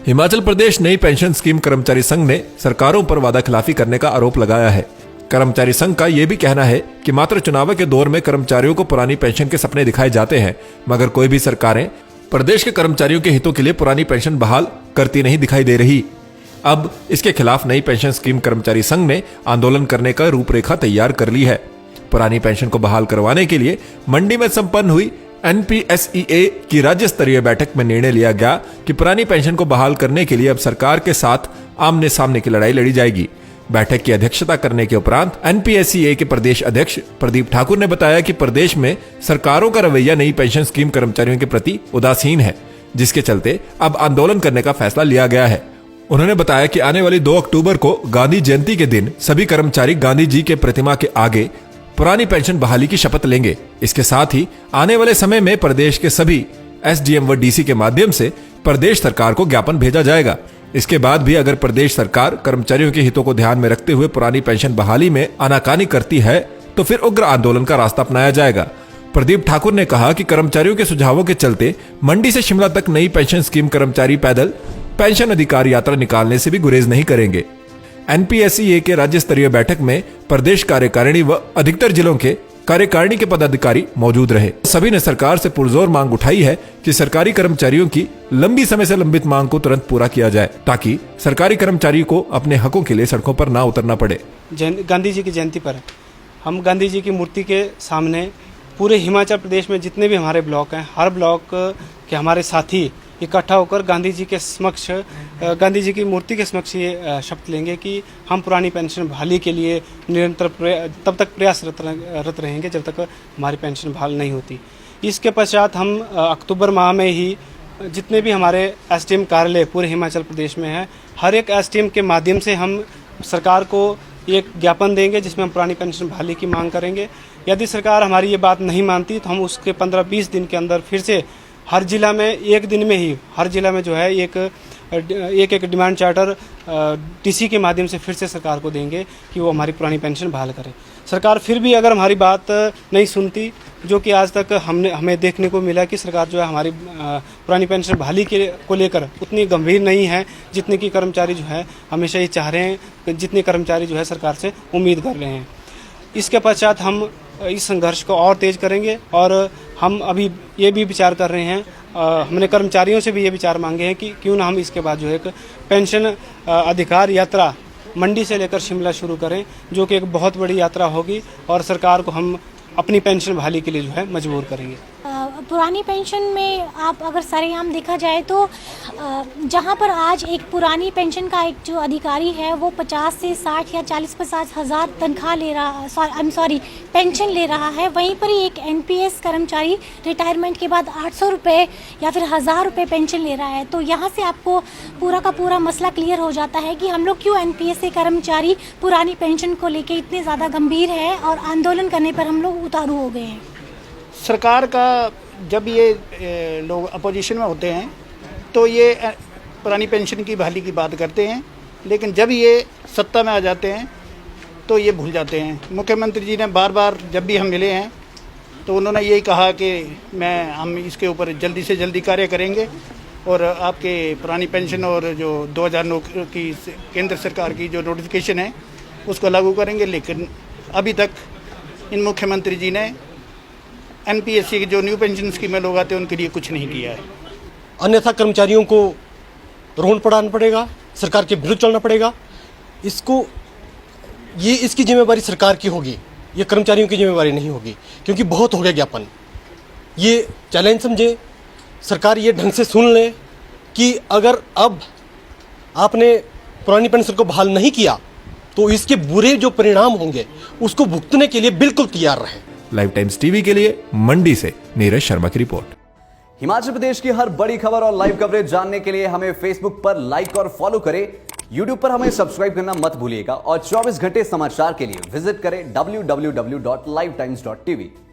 हिमाचल प्रदेश नई pension scheme कर्मचारी संघ ने सरकारों पर वादाखिलाफी करने का आरोप लगाया है। कर्मचारी संघ का ये भी कहना है कि मात्र चुनाव के दौर में कर्मचारियों को पुरानी पेंशन के सपने दिखाए जाते हैं, मगर कोई भी सरकारें प्रदेश के कर्मचारियों के हितों के लिए पुरानी पेंशन बहाल करती नहीं दिखाई दे रही। अब इसके खिलाफ नई पेंशन स्कीम कर्मचारी संघ ने आंदोलन करने का रूपरेखा तैयार कर ली है। पुरानी पेंशन को बहाल करवाने के लिए मंडी में संपन्न हुई NPSEA की राज्य स्तरीय बैठक में निर्णय लिया गया कि पुरानी पेंशन को बहाल करने के लिए अब सरकार के साथ आमने सामने की लड़ाई लड़ी जाएगी। बैठक की अध्यक्षता करने के उपरांत NPSEA के प्रदेश अध्यक्ष प्रदीप ठाकुर ने बताया कि प्रदेश में सरकारों का रवैया नई पेंशन स्कीम कर्मचारियों के प्रति उदासीन है, जिसके चलते अब आंदोलन करने का फैसला लिया गया है। उन्होंने बताया कि आने वाली 2 अक्टूबर को गांधी जयंती के दिन सभी कर्मचारी गांधी जी के प्रतिमा के आगे पुरानी पेंशन बहाली की शपथ लेंगे। इसके साथ ही आने वाले समय में प्रदेश के सभी SDM व DC के माध्यम से प्रदेश सरकार को ज्ञापन भेजा जाएगा। इसके बाद भी अगर प्रदेश सरकार कर्मचारियों के हितों को ध्यान में रखते हुए पुरानी पेंशन बहाली में आनाकानी करती है तो फिर उग्र आंदोलन का रास्ता अपनाया जाएगा। प्रदीप ठाकुर ने कहा कि कर्मचारियों के सुझावों के चलते मंडी से शिमला तक नई पेंशन स्कीम कर्मचारी पैदल पेंशन अधिकार यात्रा निकालने से भी गुरेज नहीं करेंगे। NPSEA के राज्य स्तरीय बैठक में प्रदेश कार्यकारिणी व अधिकतर जिलों के कार्यकारिणी के पदाधिकारी मौजूद रहे। सभी ने सरकार से पुरजोर मांग उठाई है कि सरकारी कर्मचारियों की लंबी समय से लंबित मांग को तुरंत पूरा किया जाए, ताकि सरकारी कर्मचारियों को अपने हकों के लिए सड़कों पर ना उतरना पड़े। गांधी जी की जयंती पर हम गांधी जी की मूर्ति के सामने पूरे हिमाचल प्रदेश में जितने भी हमारे ब्लॉक हैं, हर ब्लॉक के हमारे साथी इकट्ठा होकर गांधी जी के समक्ष, गांधी जी की मूर्ति के समक्ष ये शपथ लेंगे कि हम पुरानी पेंशन बहाली के लिए निरंतर तब तक प्रयासरत रहेंगे जब तक हमारी पेंशन बहाल नहीं होती। इसके पश्चात हम अक्टूबर माह में ही जितने भी हमारे SDM कार्यालय पूरे हिमाचल प्रदेश में है, हर एक SDM के माध्यम से हम सरकार को एक ज्ञापन देंगे जिसमें हम पुरानी पेंशन बहाली की मांग करेंगे। यदि सरकार हमारी ये बात नहीं मानती तो हम उसके 15-20 दिन के अंदर फिर से हर जिला में एक दिन में ही हर जिला में जो है एक डिमांड चार्टर DC के माध्यम से फिर से सरकार को देंगे कि वो हमारी पुरानी पेंशन बहाल करे। सरकार फिर भी अगर हमारी बात नहीं सुनती, जो कि आज तक हमें देखने को मिला कि सरकार जो है हमारी पुरानी पेंशन बहाली को लेकर उतनी गंभीर नहीं है जितने की कर्मचारी जो है हमेशा ये चाह रहे हैं, जितने कर्मचारी जो है सरकार से उम्मीद कर रहे हैं। इसके पश्चात हम इस संघर्ष को और तेज करेंगे और हम अभी ये भी विचार कर रहे हैं, हमने कर्मचारियों से भी ये विचार मांगे हैं कि क्यों ना हम इसके बाद जो है एक पेंशन अधिकार यात्रा मंडी से लेकर शिमला शुरू करें, जो कि एक बहुत बड़ी यात्रा होगी और सरकार को हम अपनी पेंशन बहाली के लिए जो है मजबूर करेंगे। पुरानी पेंशन में आप अगर सरेआम देखा जाए तो जहां पर आज एक पुरानी पेंशन का एक जो अधिकारी है वो 50 से 60 या 40-50 हज़ार तनख्वाह ले रहा, पेंशन ले रहा है, वहीं पर ही एक NPS कर्मचारी रिटायरमेंट के बाद 800 रुपये या फिर 1000 रुपये पेंशन ले रहा है। तो यहाँ से आपको पूरा का पूरा मसला क्लियर हो जाता है कि हम लोग क्यों NPS पुरानी पेंशन को लेकर इतने ज़्यादा गंभीर है और आंदोलन करने पर हम लोग उतारू हो गए हैं। सरकार का जब ये लोग अपोजिशन में होते हैं तो ये पुरानी पेंशन की बहाली की बात करते हैं, लेकिन जब ये सत्ता में आ जाते हैं तो ये भूल जाते हैं। मुख्यमंत्री जी ने बार बार जब भी हम मिले हैं तो उन्होंने यही कहा कि हम इसके ऊपर जल्दी से जल्दी कार्य करेंगे और आपके पुरानी पेंशन और जो 2009 की केंद्र सरकार की जो नोटिफिकेशन है उसको लागू करेंगे। लेकिन अभी तक इन मुख्यमंत्री जी ने NPSEA की जो न्यू पेंशन स्कीम में लोग आते हैं उनके लिए कुछ नहीं किया है। अन्यथा कर्मचारियों को रोन पड़ाना पड़ेगा, सरकार के विरुद्ध चलना पड़ेगा। इसकी जिम्मेवारी सरकार की होगी, ये कर्मचारियों की जिम्मेवारी नहीं होगी, क्योंकि बहुत हो गया ज्ञापन। ये चैलेंज समझे, सरकार ये ढंग से सुन ले कि अगर अब आपने पुरानी पेंशन को बहाल नहीं किया तो इसके बुरे जो परिणाम होंगे उसको भुगतने के लिए बिल्कुल तैयार रहे। लाइव टाइम्स टीवी के लिए मंडी से नीरज शर्मा की रिपोर्ट। हिमाचल प्रदेश की हर बड़ी खबर और लाइव कवरेज जानने के लिए हमें फेसबुक पर लाइक और फॉलो करें, यूट्यूब पर हमें सब्सक्राइब करना मत भूलिएगा और 24 घंटे समाचार के लिए विजिट करें www.livetimes.tv।